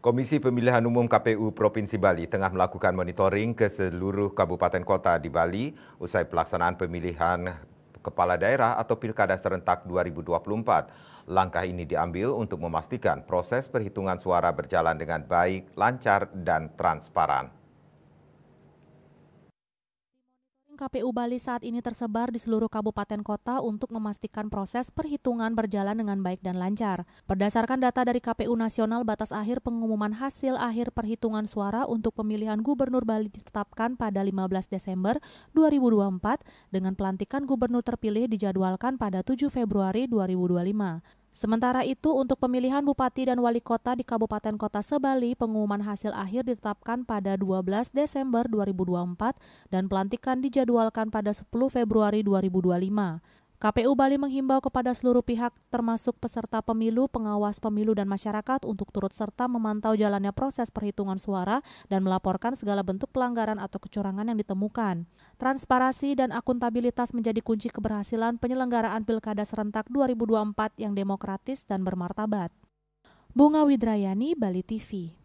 Komisi Pemilihan Umum KPU Provinsi Bali tengah melakukan monitoring ke seluruh kabupaten kota di Bali usai pelaksanaan pemilihan kepala daerah atau Pilkada serentak 2024. Langkah ini diambil untuk memastikan proses perhitungan suara berjalan dengan baik, lancar, dan transparan. KPU Bali saat ini tersebar di seluruh kabupaten kota untuk memastikan proses perhitungan berjalan dengan baik dan lancar. Berdasarkan data dari KPU Nasional, batas akhir pengumuman hasil akhir perhitungan suara untuk pemilihan Gubernur Bali ditetapkan pada 15 Desember 2024 dengan pelantikan gubernur terpilih dijadwalkan pada 7 Februari 2025. Sementara itu, untuk pemilihan Bupati dan Wali Kota di Kabupaten Kota Sebali, pengumuman hasil akhir ditetapkan pada 12 Desember 2024 dan pelantikan dijadwalkan pada 10 Februari 2025. KPU Bali menghimbau kepada seluruh pihak termasuk peserta pemilu, pengawas pemilu dan masyarakat untuk turut serta memantau jalannya proses perhitungan suara dan melaporkan segala bentuk pelanggaran atau kecurangan yang ditemukan. Transparansi dan akuntabilitas menjadi kunci keberhasilan penyelenggaraan Pilkada serentak 2024 yang demokratis dan bermartabat. Bunga Widrayani, Bali TV.